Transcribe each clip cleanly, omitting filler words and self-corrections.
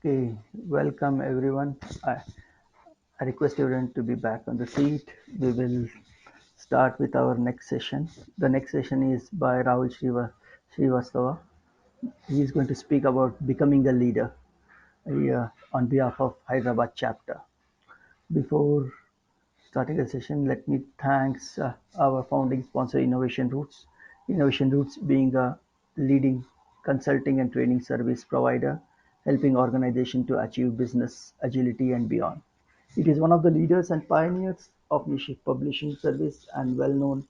Okay, welcome everyone. I request everyone to be back on the seat. We will start with our next session. The next session is by Rahul Srivastava. He is going to speak about becoming a leader on behalf of Hyderabad chapter. Before starting the session, let me thanks our founding sponsor, Innovation Roots. Innovation Roots being a leading consulting and training service provider, helping organizations to achieve business agility and beyond. It is one of the leaders and pioneers of niche publishing service and well known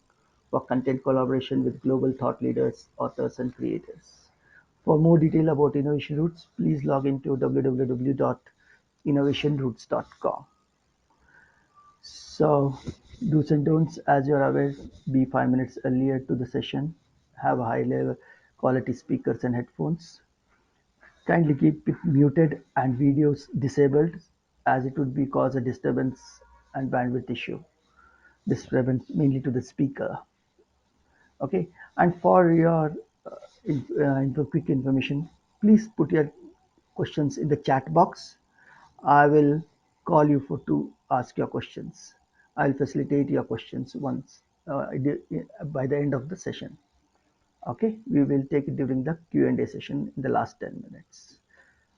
for content collaboration with global thought leaders, authors, and creators. For more detail about Innovation Roots, please log into www.innovationroots.com. So, do's and don'ts, as you're aware, be 5 minutes earlier to the session, have high level quality speakers and headphones. Kindly keep it muted and videos disabled as it would be cause a disturbance and bandwidth issue. Disturbance mainly to the speaker. Okay, and for your quick information, please put your questions in the chat box. I will call you for to ask your questions. I'll facilitate your questions once by the end of the session. Okay, we will take it during the Q&A session in the last 10 minutes.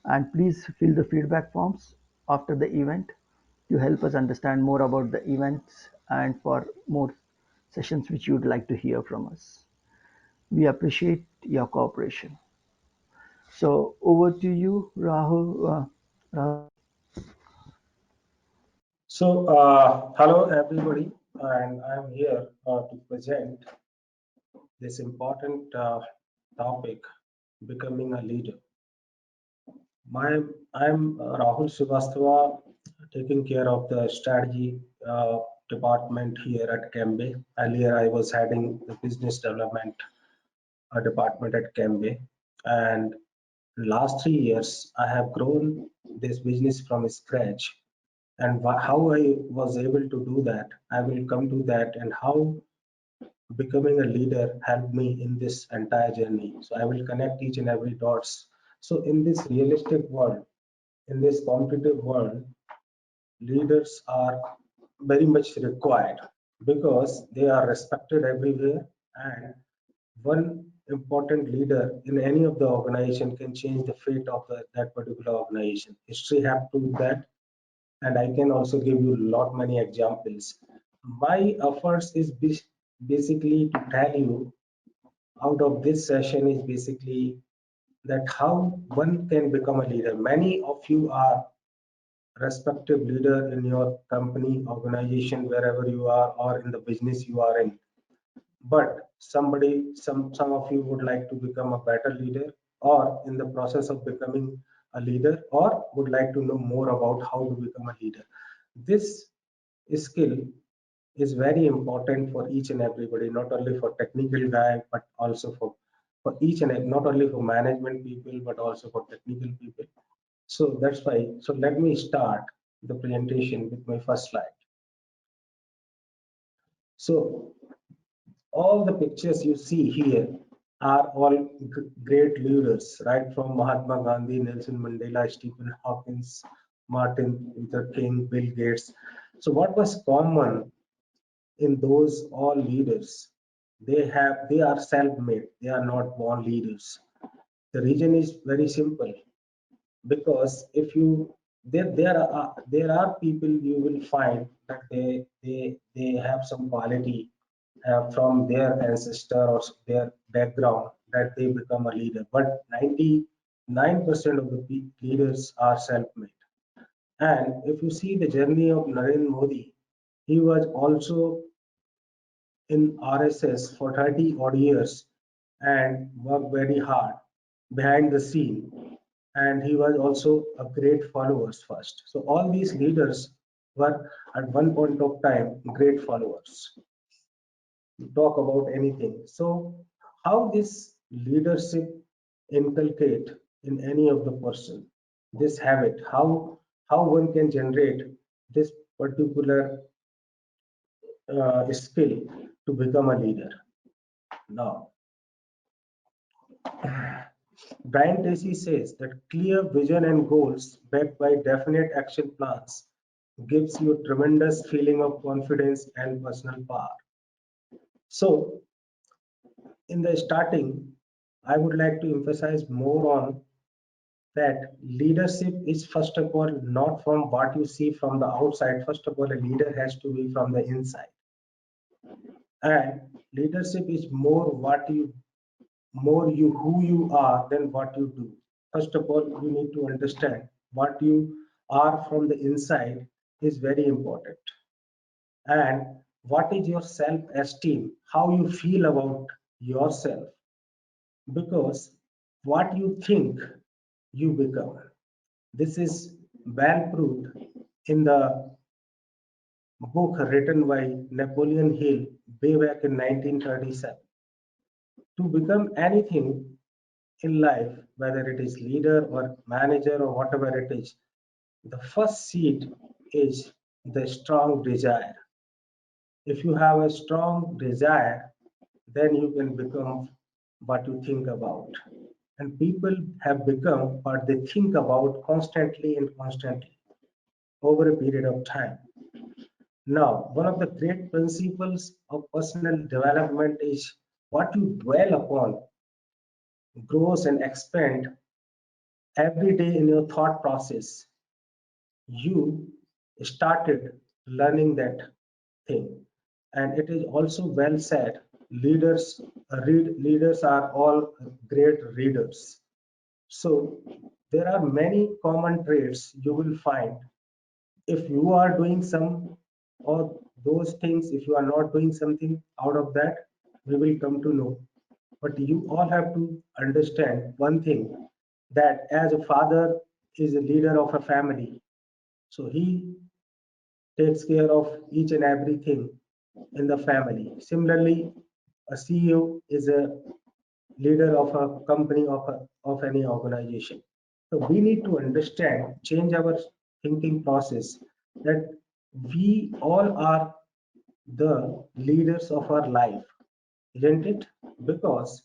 And please fill the feedback forms after the event to help us understand more about the events and for more sessions which you would like to hear from us. We appreciate your cooperation. So over to you, Rahul. Hello everybody, and I'm here to present this important topic, becoming a leader. I'm Rahul Srivastava, taking care of the strategy department here at Cambay. Earlier, I was heading the business development department at Cambay, and last 3 years, I have grown this business from scratch. And how I was able to do that, I will come to that, and how becoming a leader helped me in this entire journey. So I will connect each and every dots. So in this realistic world, in this competitive world, leaders are very much required because they are respected everywhere, and one important leader in any of the organization can change the fate of that particular organization. History have proved that, and I can also give you a lot many examples. My efforts is basically to tell you out of this session is basically that how one can become a leader. Many of you are respective leader in your company, organization, wherever you are, or in the business you are in. But some of you would like to become a better leader, or in the process of becoming a leader, or would like to know more about how to become a leader. This skill is very important for each and everybody, not only for technical guy, but also for each and not only for management people, but also for technical people. So that's why. So let me start the presentation with my first slide. So all the pictures you see here are all great leaders, right from Mahatma Gandhi, Nelson Mandela, Stephen Hawkins, Martin Luther King, Bill Gates. So what was common in those all leaders? They are self-made. They are not born leaders. The reason is very simple, because if you there are people you will find that they have some quality from their ancestor or their background that they become a leader, but 99% of the leaders are self-made. And if you see the journey of Narendra Modi, he was also in RSS for 30 odd years and worked very hard behind the scene. And he was also a great followers first. So all these leaders were at one point of time great followers to talk about anything. So how this leadership inculcate in any of the person, this habit, how one can generate this particular skill to become a leader. Now, Brian Tracy says that clear vision and goals backed by definite action plans gives you a tremendous feeling of confidence and personal power. So, in the starting, I would like to emphasize more on that leadership is first of all not from what you see from the outside. First of all, a leader has to be from the inside. And leadership is more you who you are than what you do. First of all, you need to understand what you are from the inside is very important. And what is your self-esteem, how you feel about yourself, because what you think you become. This is well proved in the book written by Napoleon Hill way back in 1937. To become anything in life, whether it is leader or manager or whatever it is, the first seed is the strong desire. If you have a strong desire, then you can become what you think about. And people have become what they think about constantly and constantly over a period of time. Now, one of the great principles of personal development is what you dwell upon grows and expand every day in your thought process. You started learning that thing. And it is also well said, leaders are all great readers. So there are many common traits you will find if you are doing some of those things. If you are not doing something out of that, we will come to know. But you all have to understand one thing, that as a father is a leader of a family, so he takes care of each and everything in the family. Similarly, a CEO is a leader of a company, of any organization. So we need to understand, change our thinking process, that we all are the leaders of our life, isn't it? Because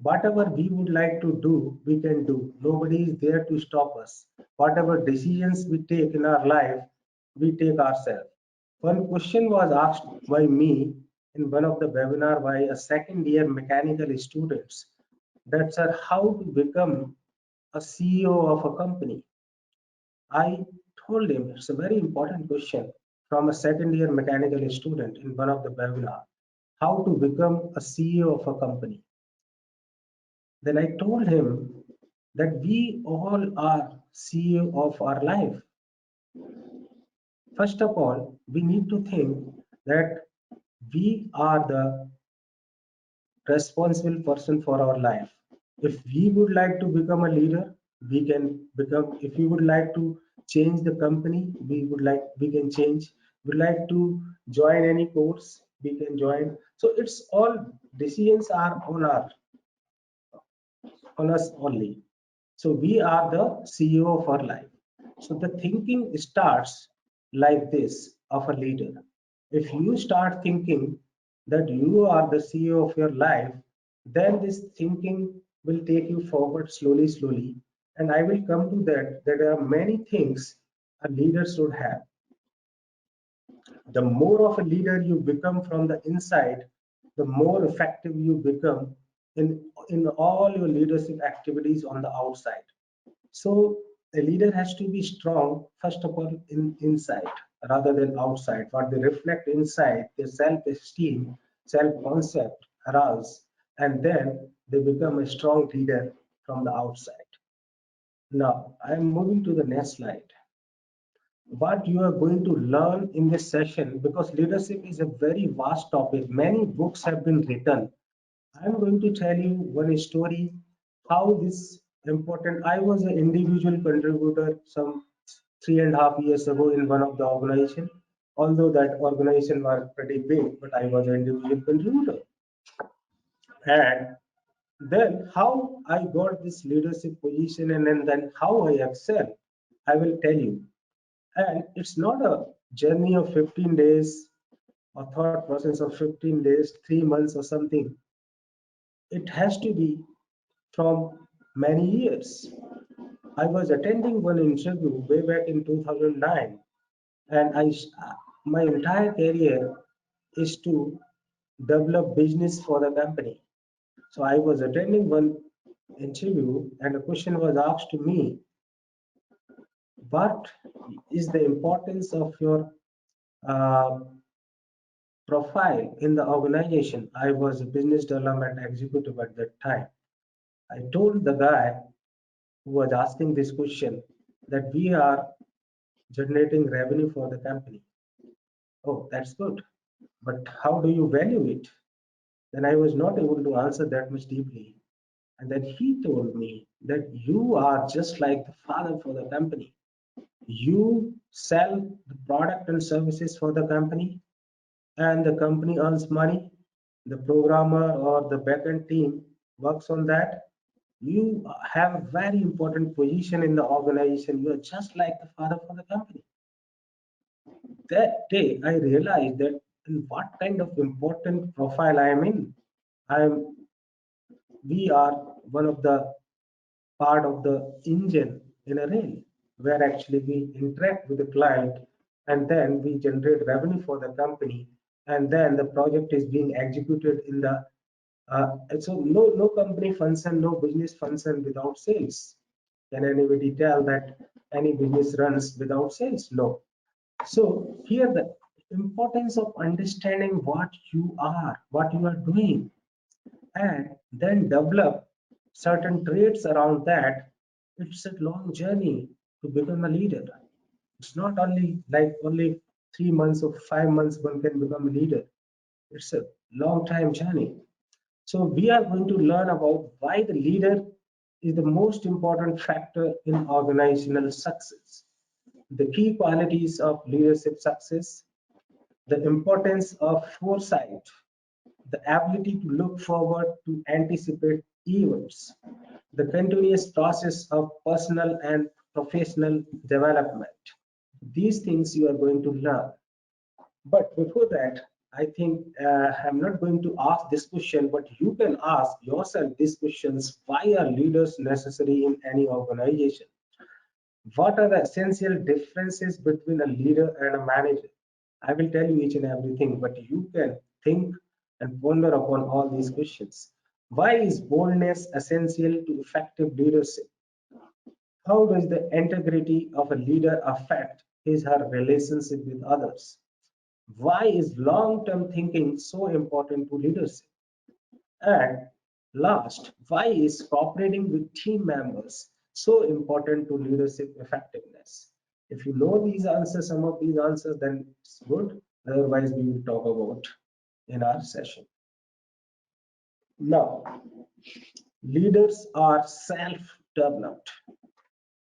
whatever we would like to do, we can do. Nobody is there to stop us. Whatever decisions we take in our life, we take ourselves. One question was asked by me in one of the webinar by a second year mechanical students, that sir, how to become a CEO of a company? I told him it's a very important question from a second year mechanical student in one of the webinar. How to become a CEO of a company? Then I told him that we all are CEO of our life. First of all, we need to think that we are the responsible person for our life. If we would like to become a leader, we can become. If we would like to change the company, we can change. We like to join any course, we can join. So it's all decisions are on us only. So we are the CEO of our life. So the thinking starts like this of a leader. If you start thinking that you are the CEO of your life, then this thinking will take you forward slowly, slowly. And I will come to that. There are many things a leader should have. The more of a leader you become from the inside, the more effective you become in all your leadership activities on the outside. So a leader has to be strong, first of all, inside rather than outside. What they reflect inside, their self-esteem, self-concept arouse, and then they become a strong leader from the outside. Now, I'm moving to the next slide. What you are going to learn in this session, because leadership is a very vast topic, many books have been written. I'm going to tell you one story how this important. I was an individual contributor some 3.5 years ago in one of the organization. Although that organization was pretty big, but I was an individual contributor. And then how I got this leadership position, and then how I excel, I will tell you. And it's not a journey of 15 days or thought process of 15 days, 3 months or something. It has to be from many years. I was attending one interview way back in 2009, and my entire career is to develop business for the company. So I was attending one interview, and a question was asked to me, what is the importance of your uh, profile in the organization? I was a business development executive at that time. I told the guy who was asking this question that we are generating revenue for the company. Oh, that's good. But how do you value it? Then I was not able to answer that much deeply. And then he told me that you are just like the father for the company. You sell the product and services for the company, and the company earns money. The programmer or the backend team works on that. You have a very important position in the organization. You are just like the father for the company. That day, I realized that in what kind of important profile I am in. I am. We are one of the part of the engine in a rail, where actually we interact with the client, and then we generate revenue for the company, and then the project is being executed in the so no company function, no business function without sales. Can anybody tell that any business runs without sales? No. So here the importance of understanding what you are doing, and then develop certain traits around that. It's a long journey to become a leader. It's not only like only 3 months or 5 months one can become a leader. It's a long time journey. So we are going to learn about why the leader is the most important factor in organizational success, the key qualities of leadership success, the importance of foresight, the ability to look forward to anticipate events, the continuous process of personal and professional development. These things you are going to learn. But before that, I think I'm not going to ask this question, but you can ask yourself these questions. Why are leaders necessary in any organization? What are the essential differences between a leader and a manager? I will tell you each and everything, but you can think and ponder upon all these questions. Why is boldness essential to effective leadership? How does the integrity of a leader affect his or her relationship with others? Why is long-term thinking so important to leadership? And last, why is cooperating with team members so important to leadership effectiveness? If you know these answers, some of these answers, then it's good. Otherwise, we will talk about in our session. Now, leaders are self-developed.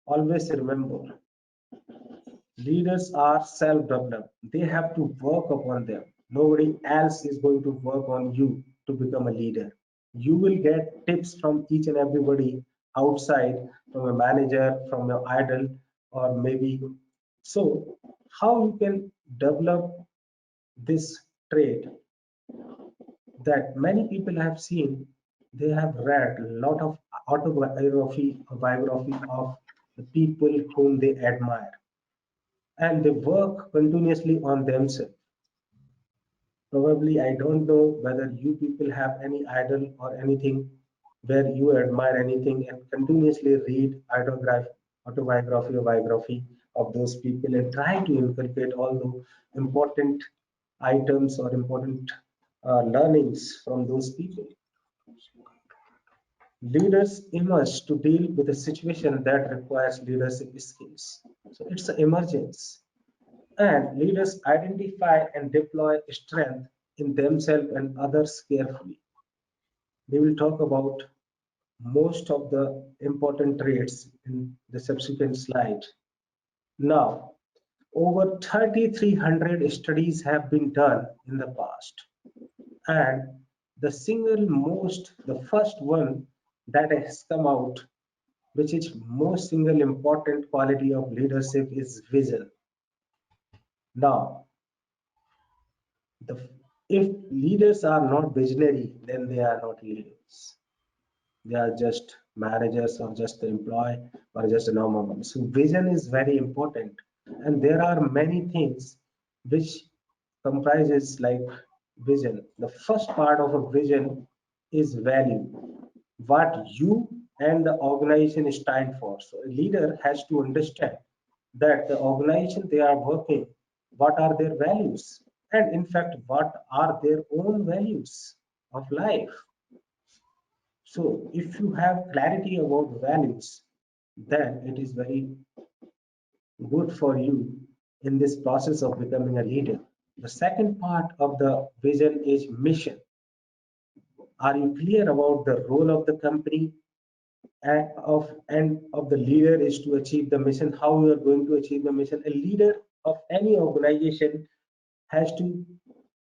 Always remember, leaders are self-developed. They have to work upon them. Nobody else is going to work on you to become a leader. You will get tips from each and everybody outside, from a manager, from your idol, or maybe. So, how you can develop this trait that many people have seen? They have read a lot of biography of the people whom they admire, and they work continuously on themselves. Probably, I don't know whether you people have any idol or anything where you admire anything and continuously read autobiography or biography of those people and try to inculcate all the important items or important learnings from those people. Leaders emerge to deal with a situation that requires leadership skills. So it's an emergence. And leaders identify and deploy strength in themselves and others carefully. We will talk about most of the important traits in the subsequent slide. Now, over 3,300 studies have been done in the past, and the first one that has come out, which is most single important quality of leadership, is vision. Now, the, if leaders are not visionary, then they are not leaders. They are just managers or just the employee or just a normal one. So vision is very important, and there are many things which comprises like vision. The first part of a vision is value, what you and the organization stand for. So a leader has to understand that the organization they are working, what are their values, and in fact, what are their own values of life. So if you have clarity about values, then it is very good for you in this process of becoming a leader. The second part of the vision is mission. Are you clear about the role of the company and of the leader is to achieve the mission? How you are going to achieve the mission? A leader of any organization has to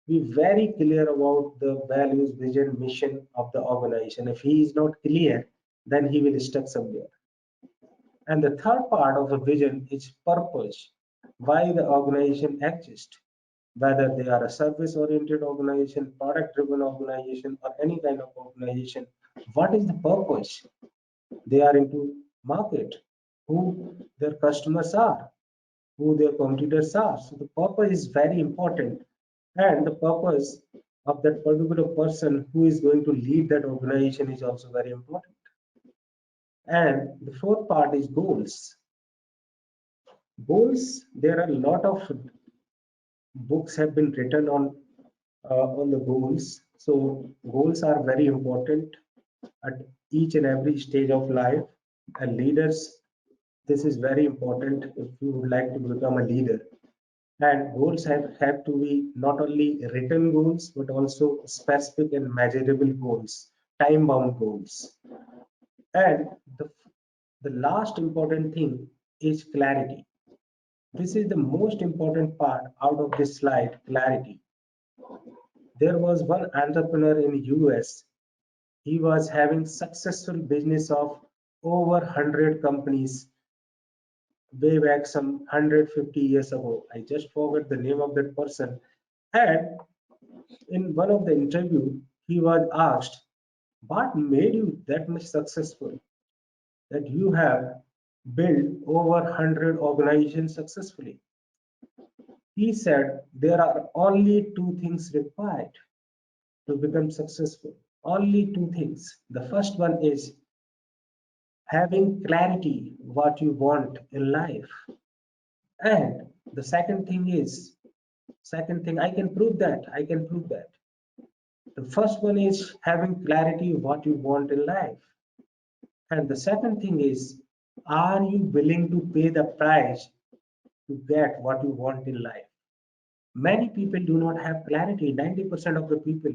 be very clear about the values, vision, mission of the organization. If he is not clear, then he will stuck somewhere. And the third part of the vision is purpose, why the organization exists, whether they are a service-oriented organization, product-driven organization, or any kind of organization. What is the purpose? They are into market, who their customers are, who their competitors are. So the purpose is very important, and the purpose of that particular person who is going to lead that organization is also very important. And the fourth part is goals. Goals, there are a lot of books have been written on the goals. So goals are very important at each and every stage of life. And leaders, this is very important if you would like to become a leader. And goals have to be not only written goals, but also specific and measurable goals, time-bound goals. And the last important thing is clarity. This is the most important part out of this slide, clarity. There was one entrepreneur in US. He was having successful business of over 100 companies way back some 150 years ago. I just forgot the name of that person. And in one of the interview, he was asked, what made you that much successful that you have built over 100 organizations successfully? He said, there are only two things required to become successful. Only two things. The first one is having clarity what you want in life. And the second thing, I can prove that. The first one is having clarity what you want in life. And the second thing is, are you willing to pay the price to get what you want in life? Many people do not have clarity. 90% of the people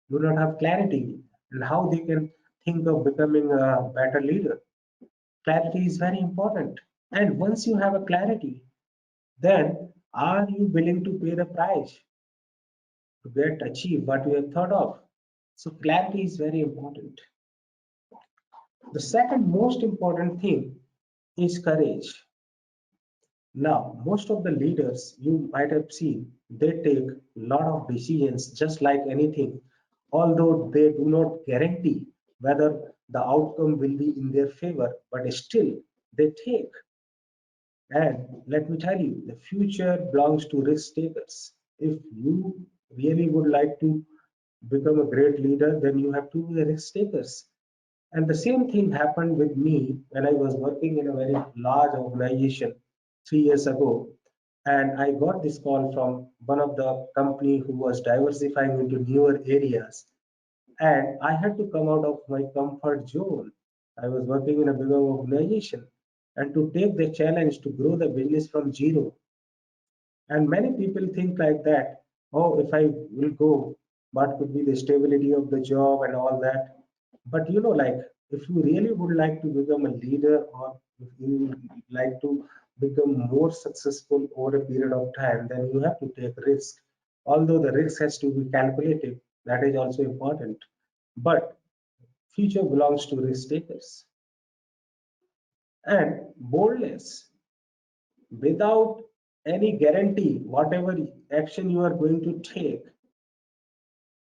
do not have clarity and how they can think of becoming a better leader. Clarity is very important. And once you have a clarity, then are you willing to pay the price to get achieve what you have thought of? So clarity is very important. The second most important thing is courage. Now, most of the leaders you might have seen, they take a lot of decisions just like anything, although they do not guarantee whether the outcome will be in their favor, but still they take. And let me tell you, the future belongs to risk takers. If you really would like to become a great leader, then you have to be a risk takers. And the same thing happened with me when I was working in a very large organization 3 years ago. And I got this call from one of the company who was diversifying into newer areas. And I had to come out of my comfort zone. I was working in a bigger organization and to take the challenge to grow the business from zero. And many people think like that, oh, if I will go, what could be the stability of the job and all that. But like if you really would like to become a leader or if you would like to become more successful over a period of time, then you have to take risk. Although the risk has to be calculated, that is also important. But future belongs to risk takers. And boldness, without any guarantee, whatever action you are going to take,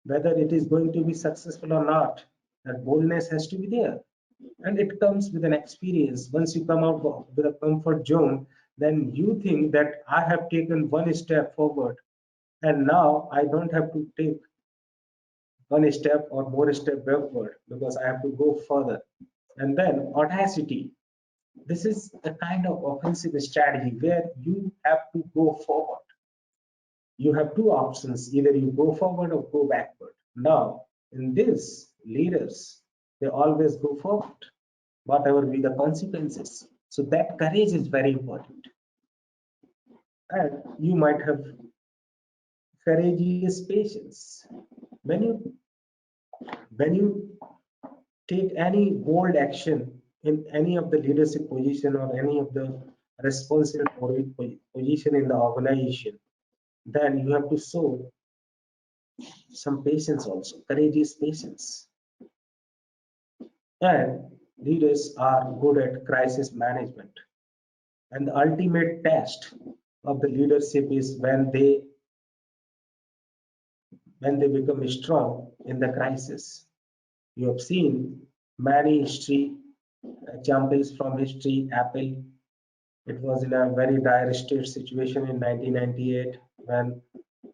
whether it is going to be successful or not, that boldness has to be there. And it comes with an experience. Once you come out with a comfort zone, then you think that I have taken one step forward, and now I don't have to take one step or more step backward because I have to go further. And then audacity. This is a kind of offensive strategy where you have to go forward. You have two options: either you go forward or go backward. Now, in this, leaders, they always go forward, whatever be the consequences. So that courage is very important. And you might have courageous patience. When you when you take any bold action in any of the leadership position or any of the responsible position in the organization, then you have to show some patience also, courageous patience. And leaders are good at crisis management. And the ultimate test of the leadership is when they become strong in the crisis. You have seen many history examples from history. Apple, it was in a very dire state situation in 1998 when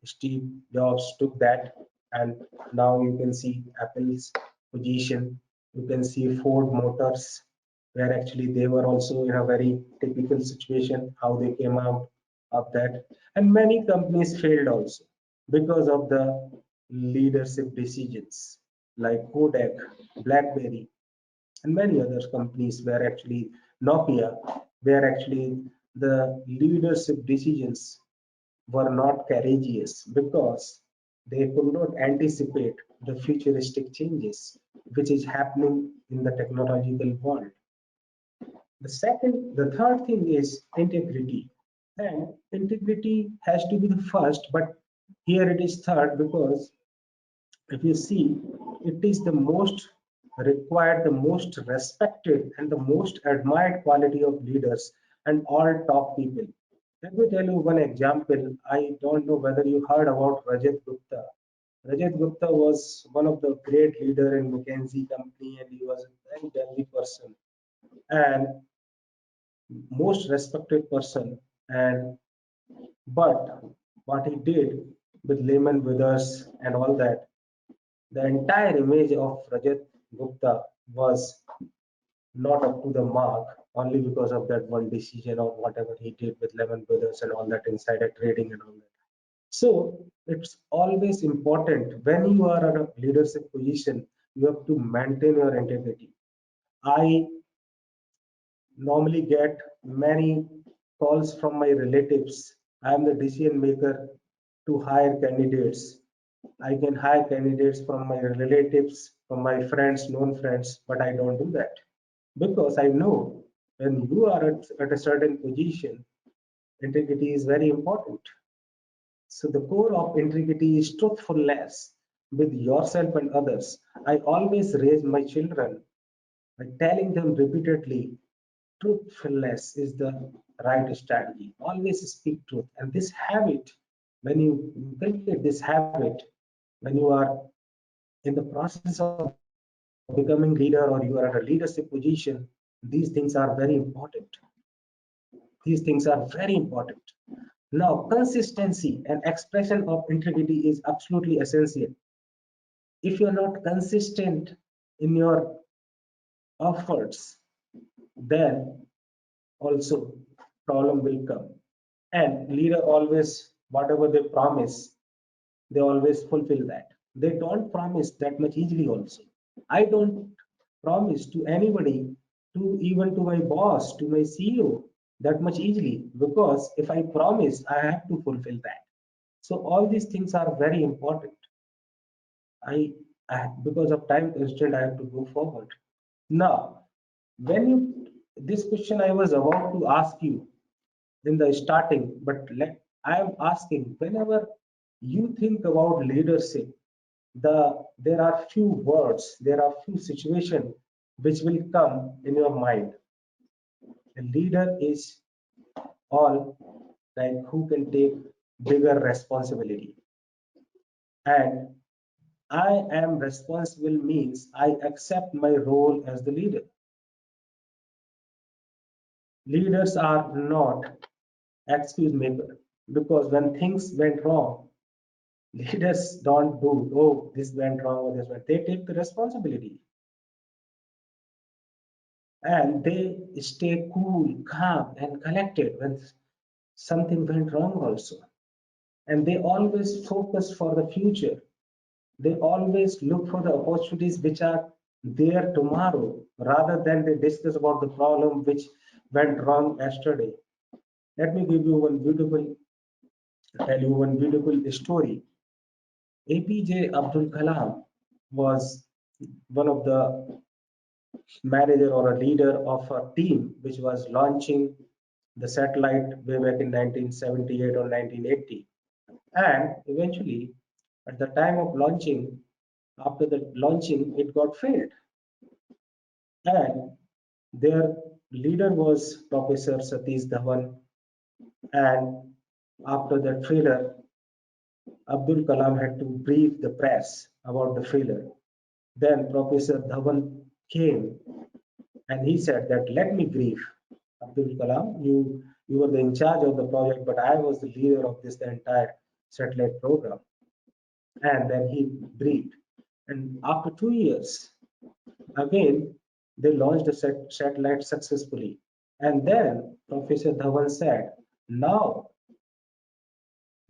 Steve Jobs took that, and now you can see Apple's position. You can see Ford Motors, where actually they were also in a very typical situation, how they came out of that. And many companies failed also because of the leadership decisions like Kodak, BlackBerry, and many other companies where actually Nokia, where actually the leadership decisions were not courageous because they could not anticipate the futuristic changes which is happening in the technological world. The third thing is integrity. And integrity has to be the first, but here it is third because if you see, it is the most required, the most respected, and the most admired quality of leaders and all top people. Let me tell you one example. I don't know whether you heard about Rajat Gupta. Rajat Gupta was one of the great leader in McKinsey company, and he was a very wealthy person and most respected person. And but what he did with Lehman Brothers and all that, the entire image of Rajat Gupta was not up to the mark only because of that one decision or whatever he did with Lehman Brothers and all that insider trading and all that. So it's always important when you are at a leadership position, you have to maintain your integrity. I normally get many calls from my relatives. I am the decision maker to hire candidates. I can hire candidates from my relatives, from my friends, known friends, but I don't do that because I know when you are at a certain position, integrity is very important. So the core of integrity is truthfulness with yourself and others. I always raise my children by telling them repeatedly, truthfulness is the right strategy. Always speak truth. And this habit, when you inculcate this habit, when you are in the process of becoming leader or you are at a leadership position, these things are very important. These things are very important. Now, consistency and expression of integrity is absolutely essential. If you're not consistent in your efforts, then also problem will come. And leader always, whatever they promise, they always fulfill that. They don't promise that much easily also. I don't promise to anybody, to even to my boss, to my CEO, that much easily because if I promise, I have to fulfill that. So all these things are very important. I, because of time constraint, I have to go forward. Now, when you this question I was about to ask you in the starting, but I am asking whenever you think about leadership, there are few words, there are few situations which will come in your mind. A leader is all like who can take bigger responsibility, and I am responsible means I accept my role as the leader. Leaders are not excuse maker, because when things went wrong, leaders don't do, oh, this went wrong or this went. They take the responsibility and they stay cool, calm, and collected when something went wrong also. And they always focus for the future. They always look for the opportunities which are there tomorrow rather than they discuss about the problem which went wrong yesterday. Let me give you one beautiful, tell you one beautiful story. APJ Abdul Kalam was one of the manager or a leader of a team which was launching the satellite way back in 1978 or 1980. And eventually, at the time of launching, after the launching, it got failed. And their leader was Professor Satish Dhawan. And after that failure, Abdul Kalam had to brief the press about the failure. Then Professor Dhawan came and he said that let me brief Abdul Kalam. You were the in charge of the project, but I was the leader of this the entire satellite program. And then he briefed. And after 2 years, again they launched the satellite successfully. And then Professor Dhawan said, "Now,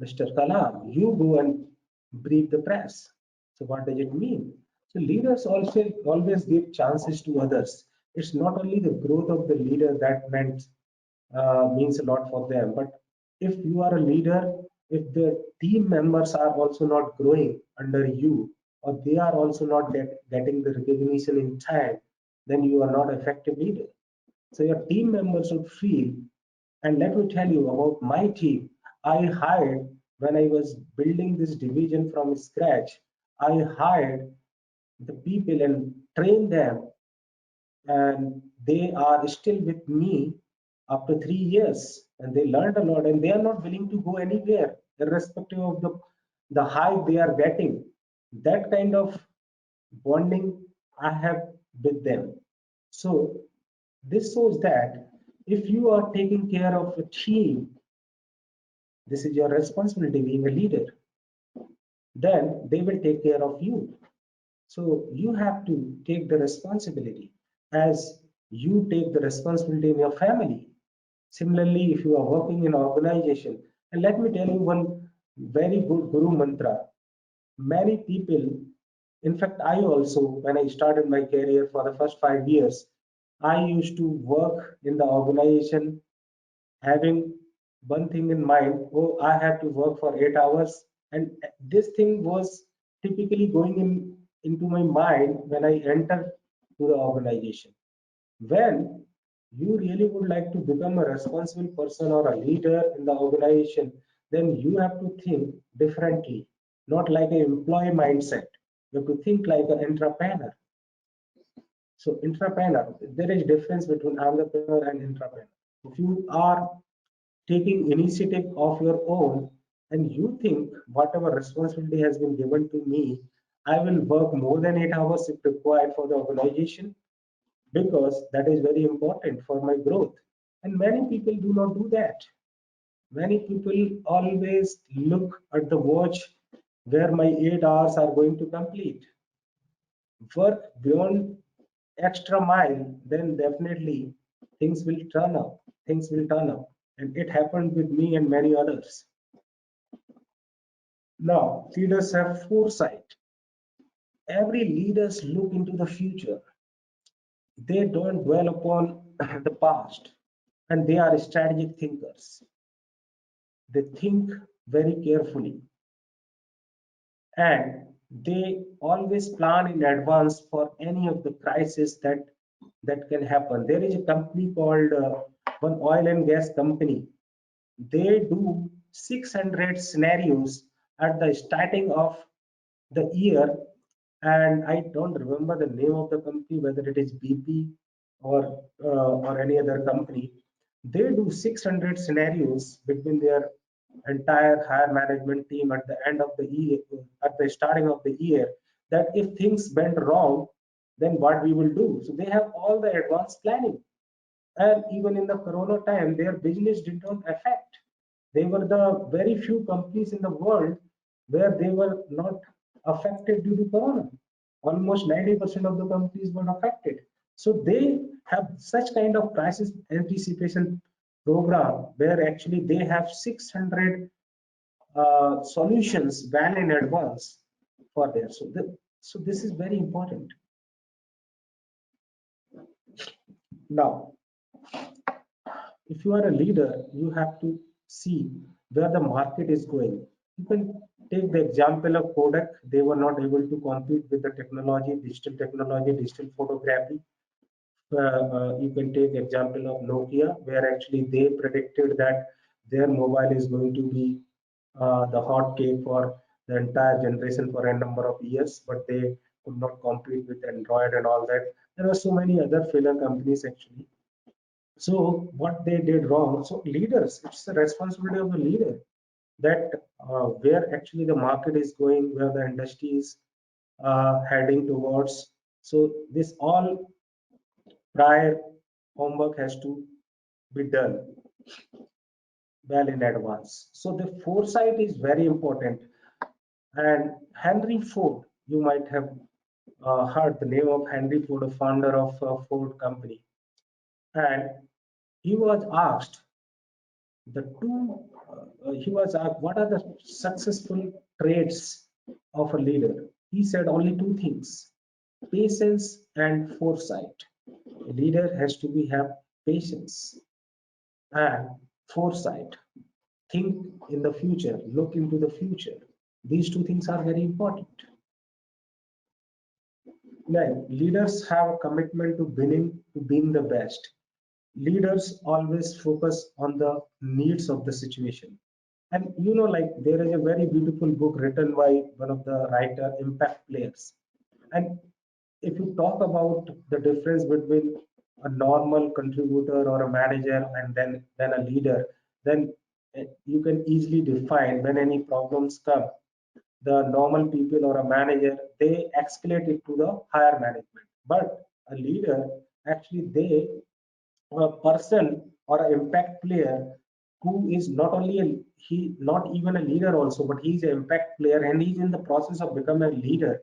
Mr. Kalam, you go and brief the press." So what does it mean? So leaders also always give chances to others. It's not only the growth of the leader that means a lot for them, but if you are a leader, if the team members are also not growing under you, or they are also not getting the recognition in time, then you are not effective leader. So your team members should feel, and let me tell you about my team. I hired, when I was building this division from scratch, I hired the people and trained them, and they are still with me after 3 years. And they learned a lot, and they are not willing to go anywhere, irrespective of the hype they are getting. That kind of bonding I have with them. So this shows that if you are taking care of a team, this is your responsibility being a leader, then they will take care of you. So you have to take the responsibility as you take the responsibility in your family. Similarly, if you are working in an organization, and let me tell you one very good guru mantra. Many people, in fact, I also, when I started my career for the first 5 years, I used to work in the organization having one thing in mind, oh, I have to work for 8 hours. And this thing was typically going into my mind when I entered to the organization. When you really would like to become a responsible person or a leader in the organization, then you have to think differently, not like an employee mindset. You have to think like an entrepreneur. So entrepreneur, there is difference between entrepreneur and entrepreneur. If you are taking initiative of your own and you think whatever responsibility has been given to me, I will work more than 8 hours if required for the organization, because that is very important for my growth. And many people do not do that. Many people always look at the watch where my 8 hours are going to complete. Work beyond extra mile, then definitely things will turn up. Things will turn up. And it happened with me and many others. Now, leaders have foresight. Every leaders look into the future. They don't dwell upon the past, and they are strategic thinkers. They think very carefully, and they always plan in advance for any of the crisis that can happen. There is a company called one oil and gas company. They do 600 scenarios at the starting of the year, and I don't remember the name of the company, whether it is BP or any other company. They do 600 scenarios between their entire higher management team at the end of the year, at the starting of the year, that if things went wrong, then what we will do. So they have all the advanced planning. And even in the corona time, their business did not affect. They were the very few companies in the world where they were not affected due to corona. Almost 90% of the companies were affected. So they have such kind of crisis anticipation program where actually they have 600 solutions well in advance for there. So this is very important. Now, if you are a leader, you have to see where the market is going. You can take the example of Kodak. They were not able to compete with the technology, digital photography. You can take example of Nokia, where actually they predicted that their mobile is going to be the hot cake for the entire generation for a number of years, but they could not compete with Android and all that. There were so many other failure companies actually. So what they did wrong. So leaders, it's the responsibility of the leader that where actually the market is going, where the industry is heading towards. So this all prior homework has to be done well in advance. So the foresight is very important. And Henry Ford, you might have heard the name of Henry Ford, a founder of Ford company, and he was asked the two he was asked what are the successful traits of a leader. He said only two things: patience and foresight. A leader has to be have patience and foresight. Think in the future, look into the future. These two things are very important. Like leaders have a commitment to being the best. Leaders always focus on the needs of the situation. And like there is a very beautiful book written by one of the writer impact players. And if you talk about the difference between a normal contributor or a manager and then a leader, then you can easily define when any problems come. The normal people or a manager, they escalate it to the higher management. But a leader, actually, they a person or an impact player who is not only he not even a leader also, but he's an impact player and he's in the process of becoming a leader,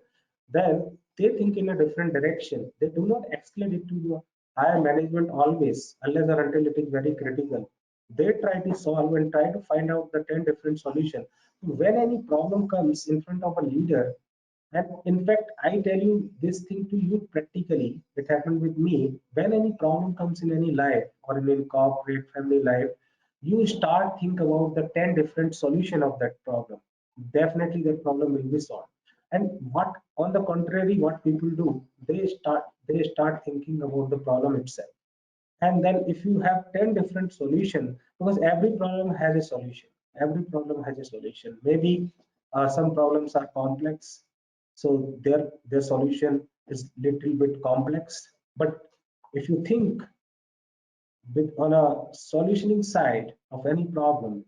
then they think in a different direction. They do not escalate it to the higher management always, unless or until it is very critical. They try to solve and try to find out the 10 different solutions. When any problem comes in front of a leader, and in fact, I tell you this thing to you practically. It happened with me. When any problem comes in any life or in any corporate family life, you start think about the 10 different solution of that problem. Definitely that problem will be solved. And what on the contrary, what people do, they start thinking about the problem itself. And then if you have 10 different solutions, because every problem has a solution, every problem has a solution. Maybe some problems are complex, so their solution is little bit complex. But if you think with on a solutioning side of any problem,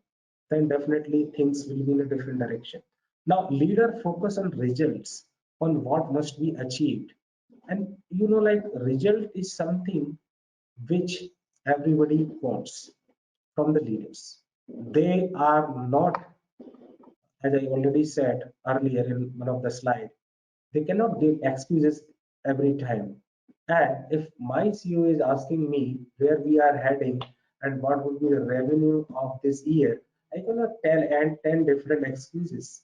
then definitely things will be in a different direction. Now leader focus on results, on what must be achieved. And like result is something which everybody wants from the leaders. They are not, as I already said earlier in one of the slides, they cannot give excuses every time. And if my CEO is asking me where we are heading and what would be the revenue of this year, I cannot tell and 10 different excuses.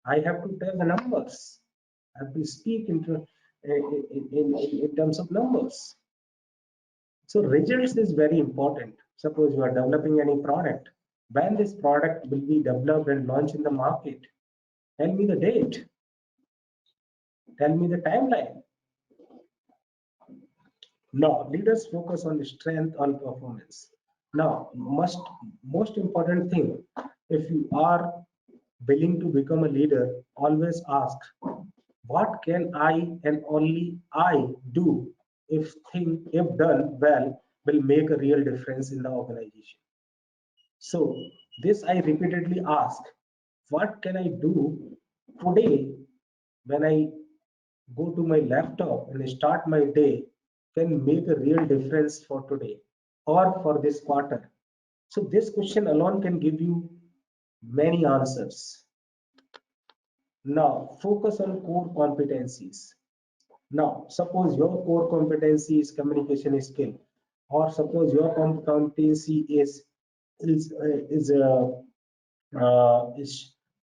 I have to tell the numbers. I have to speak in terms of numbers. So results is very important. Suppose you are developing any product. When this product will be developed and launched in the market, tell me the date, tell me the timeline. Now, leaders focus on strength on performance. Now, most important thing, if you are willing to become a leader, always ask, what can I and only I do if done well will make a real difference in the organization. So this I repeatedly ask, what can I do today when I go to my laptop and start my day can make a real difference for today? or for this quarter? So this question alone can give you many answers. Now focus on core competencies. Now suppose your core competency is communication skill, or suppose your competency is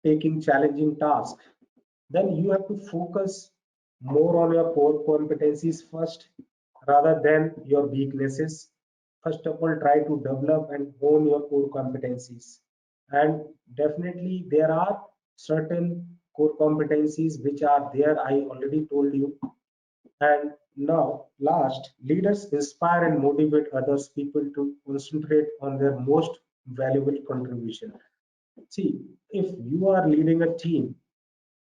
taking challenging tasks, then you have to focus more on your core competencies first rather than your weaknesses. First of all, try to develop and hone your core competencies. And definitely, there are certain core competencies which are there. I already told you. And now, last, leaders inspire and motivate others people to concentrate on their most valuable contribution. See, if you are leading a team,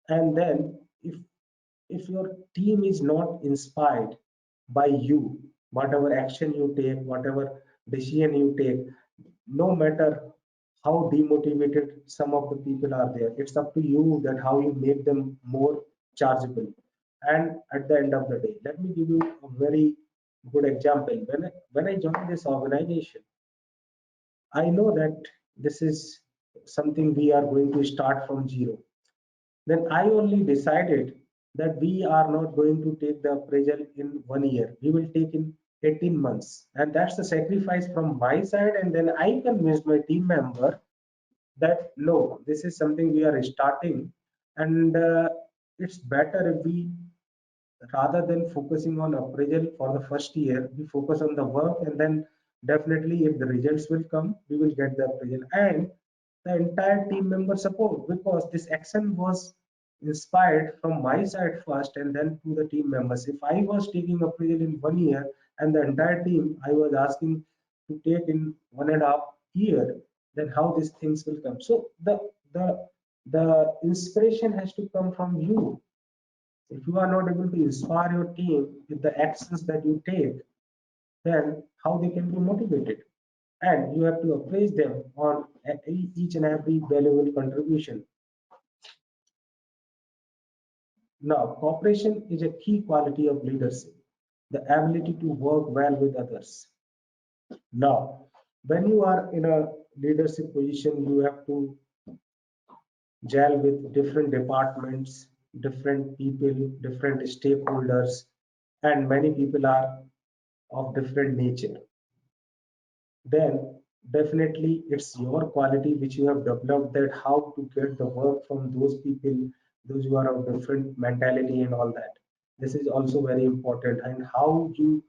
and then if your team is not inspired by you, whatever action you take, whatever decision you take, no matter how demotivated some of the people are there, it's up to you that how you make them more chargeable. And at the end of the day, let me give you a very good example. When I joined this organization, I know that this is something we are going to start from zero. Then I only decided that we are not going to take the appraisal in 1 year. We will take in 18 months. And that's the sacrifice from my side. And then I convinced my team member that no, this is something we are starting. And it's better if we, rather than focusing on appraisal for the first year, we focus on the work, and then definitely if the results will come, we will get the appraisal. And the entire team member support, because this action was inspired from my side first and then to the team members. If I was taking appraisal in 1 year and the entire team I was asking to take in 1.5 year, then how these things will come? So the inspiration has to come from you. If you are not able to inspire your team with the actions that you take, then how they can be motivated? And you have to appraise them on each and every valuable contribution. Now, cooperation is a key quality of leadership, the ability to work well with others. Now, when you are in a leadership position, you have to gel with different departments, different people, different stakeholders, and many people are of different nature. Then definitely it's your quality which you have developed, that how to get the work from those people, those who are of different mentality and all that. This is also very important, and how you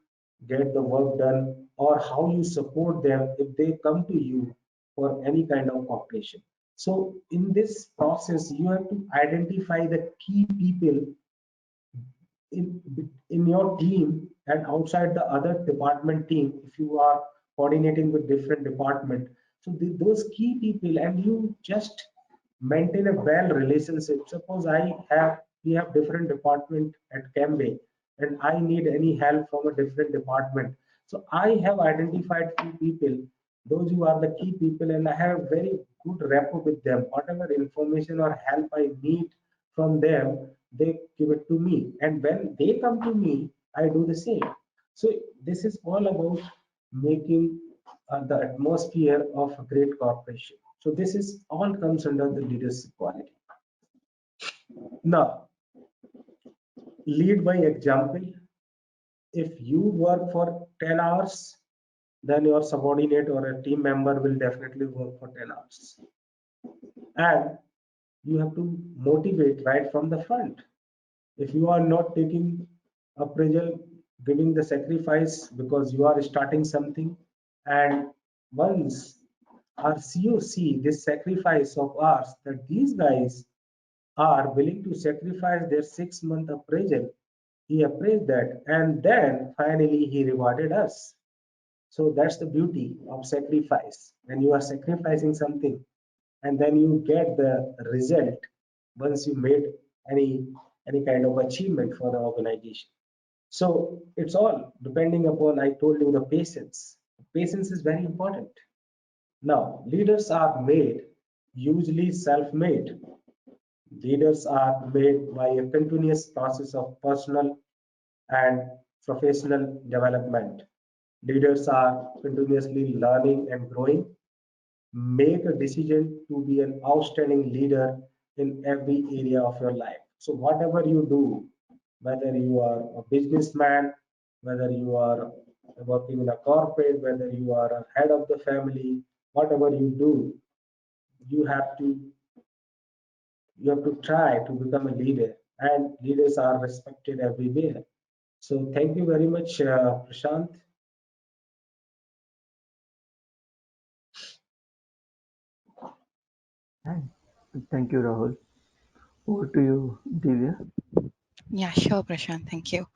get the work done, or how you support them if they come to you for any kind of cooperation. So in this process, you have to identify the key people in your team and outside the other department team, if you are coordinating with different department. So those key people, and you just maintain a well relationship. Suppose we have different department at Cambay, and I need any help from a different department. So I have identified few people, those who are the key people, and I have very good rapport with them. Whatever information or help I need from them, they give it to me, and when they come to me, I do the same. So this is all about making the atmosphere of a great corporation. So this is all comes under the leadership quality. Now, lead by example. If you work for 10 hours, then your subordinate or a team member will definitely work for 10 hours. And you have to motivate right from the front. If you are not taking appraisal, giving the sacrifice because you are starting something, and once our CEO see this sacrifice of ours, that these guys are willing to sacrifice their 6 month appraisal, he appraised that, and then finally he rewarded us. So that's the beauty of sacrifice. When you are sacrificing something and then you get the result once you made any kind of achievement for the organization. So it's all depending upon, I told you, the patience. Patience is very important. Now, leaders are made, usually self-made. Leaders are made by a continuous process of personal and professional development. Leaders are continuously learning and growing. Make a decision to be an outstanding leader in every area of your life. So whatever you do, whether you are a businessman, whether you are working in a corporate, whether you are a head of the family, whatever you do, you have to try to become a leader, and leaders are respected everywhere. So thank you very much, Prashant. And thank you, Rahul. Over to you, Divya. Yeah, sure, Prashant. Thank you.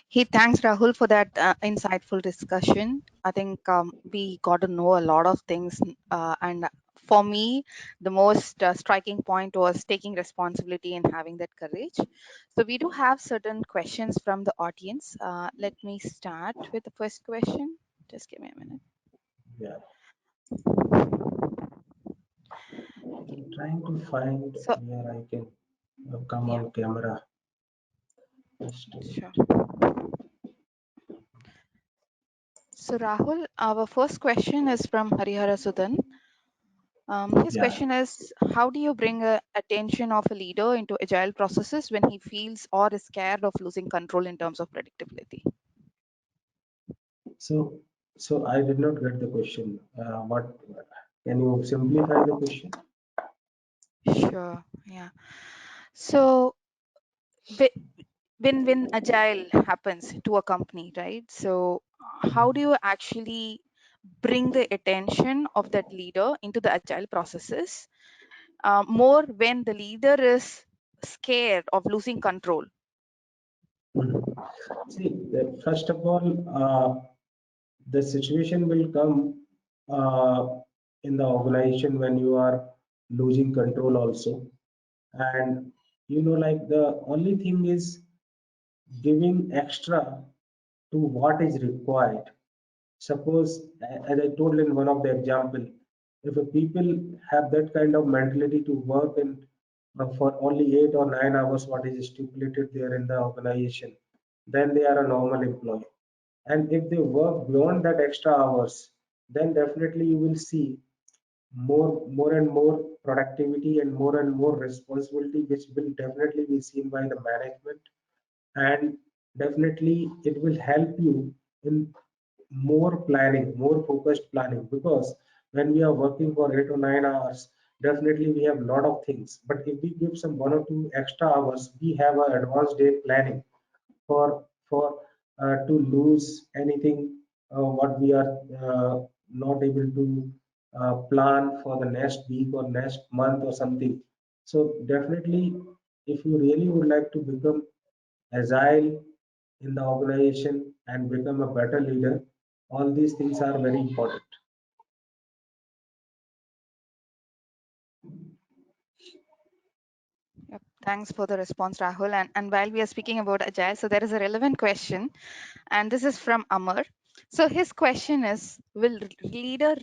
He thanks Rahul for that insightful discussion. I think we got to know a lot of things, and for me, the most striking point was taking responsibility and having that courage. So we do have certain questions from the audience. Let me start with the first question. Just give me a minute. Yeah, I'm trying to find So where I can come yeah, on camera. Just a sure. minute. So Rahul, our first question is from Harihara Sudan. His Yeah. question is, how do you bring attention of a leader into agile processes when he feels or is scared of losing control in terms of predictability? So, so I did not get the question. What can you simplify the question? Sure. Yeah. So whe- when agile happens to a company, right? So how do you actually bring the attention of that leader into the agile processes more when the leader is scared of losing control? Mhm. See, first of all, the situation will come uh, in the organization when you are losing control also. And like the only thing is giving extra to what is required. Suppose, as I told in one of the example, if a people have that kind of mentality to work in for only 8 or 9 hours, what is stipulated there in the organization, then they are a normal employee. And if they work beyond that extra hours, then definitely you will see more and more productivity and more responsibility, which will definitely be seen by the management, and definitely it will help you in more planning, more focused planning, because when we are working for 8 or 9 hours, definitely we have a lot of things. But if we give some 1 or 2 extra hours, we have an advanced day planning for to lose anything what we are not able to plan for the next week or next month or something. So definitely, if you really would like to become agile in the organization and become a better leader, all these things are very important. Yep. Thanks for the response, Rahul. And while we are speaking about Agile, so there is a relevant question, and this is from Amar. So his question is, will leader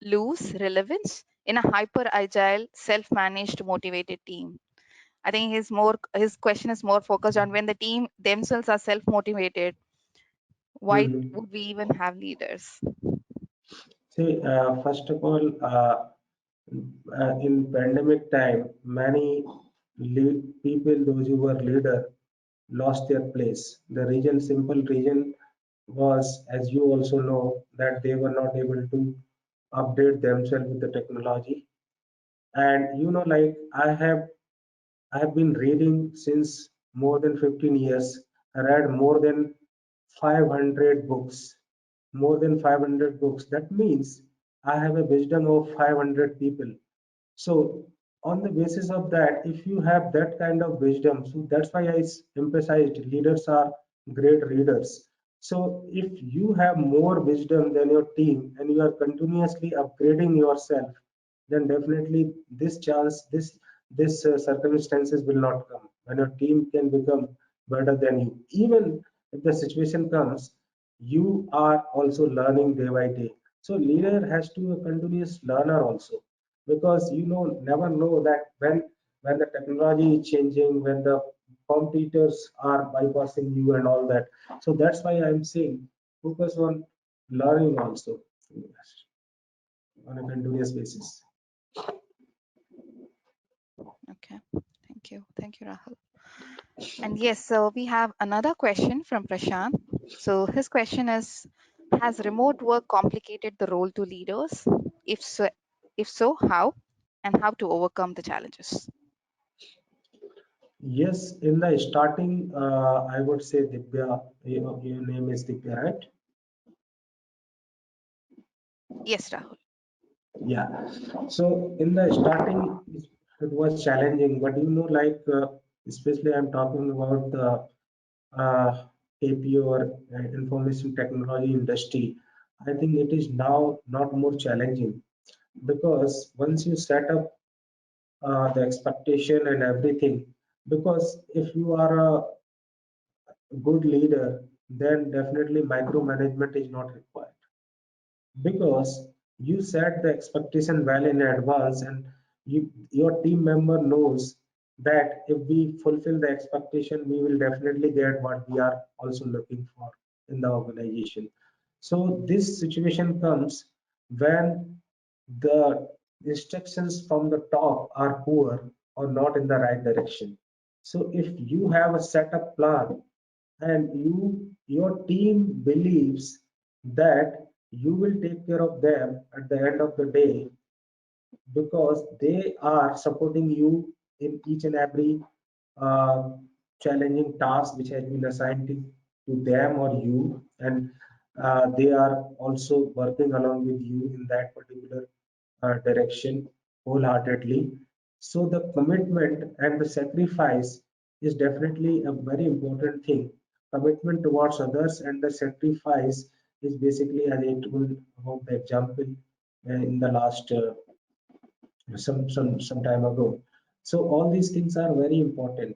lose relevance in a hyper agile, self-managed, motivated team? I think his question is more focused on when the team themselves are self-motivated, why Mhm. would we even have leaders? See, first of all, in pandemic time, many people, those who were leader, lost their place. The reason, simple reason was, as you also know, that they were not able to update themselves with the technology. And like I have been reading since more than 15 years. I read more than 500 books. More than 500 books. That means I have a wisdom of 500 people. So, on the basis of that, if you have that kind of wisdom, so that's why I emphasized leaders are great readers. So, if you have more wisdom than your team and you are continuously upgrading yourself, then definitely this circumstances will not come, and your team can become better than you. Even if the situation comes, you are also learning day by day. So leader has to be a continuous learner also, because never know that when the technology is changing, when the competitors are bypassing you and all that. So that's why I'm saying focus on learning also on a continuous basis. Okay. Thank you, Rahul. And yes, so we have another question from Prashant. So his question is, has remote work complicated the role to leaders? If so, how? And how to overcome the challenges? Yes, in the starting, I would say Divya, your name is Divya, right? Yes, Rahul. Yeah. So in the starting, it was challenging, but like especially I'm talking about the APO or information technology industry. I think it is now not more challenging because once you set up the expectation and everything, because if you are a good leader, then definitely micromanagement is not required because you set the expectation well in advance and your team member knows that if we fulfill the expectation we will definitely get what we are also looking for in the organization. So this situation comes when the instructions from the top are poor or not in the right direction. So if you have a setup plan and your team believes that you will take care of them at the end of the day because they are supporting you in each and every uh, challenging task which has been assigned to them or you, and they are also working along with you in that particular direction wholeheartedly. So the commitment and the sacrifice is definitely a very important thing. Commitment towards others and the sacrifice is basically, as I told about the example in the last some time ago. So all these things are very important.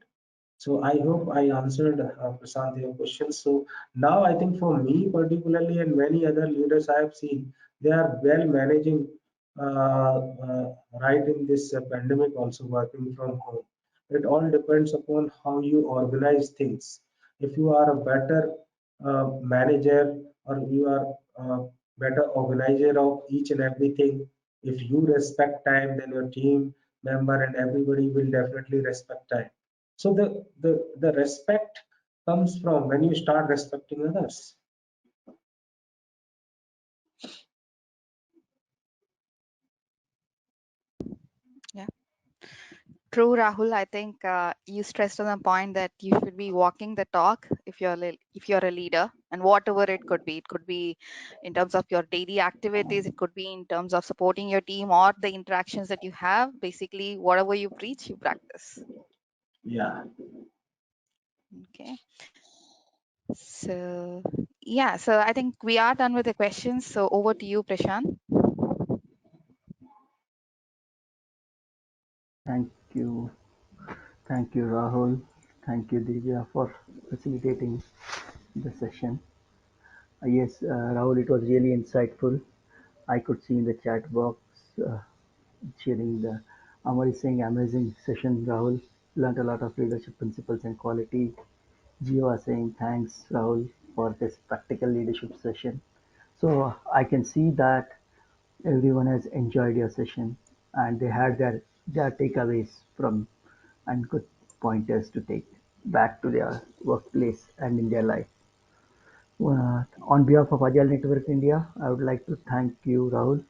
So I hope I answered Prashant your question. So now I think for me particularly and many other leaders I have seen, they are well managing right in this pandemic also working from home. It all depends upon how you organize things. If you are a better manager or you are a better organizer of each and everything, if you respect time, then your team member and everybody will definitely respect time. So the respect comes from when you start respecting others. Yeah. True, Rahul. I think you stressed on the point that you should be walking the talk if if you're a leader, and whatever it could be. It could be in terms of your daily activities. It could be in terms of supporting your team or the interactions that you have. Basically, whatever you preach, you practice. Yeah. Okay. So yeah. So I think we are done with the questions. So over to you, Prashant. Thank you. Thank you, Rahul. Thank you, Divya, for facilitating the session. Yes, Rahul, it was really insightful. I could see in the chat box uh, cheering the Amar is saying amazing session, Rahul. Learned a lot of leadership principles and quality. Gio are saying thanks, Rahul, for this practical leadership session. So I can see that everyone has enjoyed your session and they had their takeaways from and good pointers to take back to their workplace and in their life. On behalf of Agile Network India, I would like to thank you, Rahul,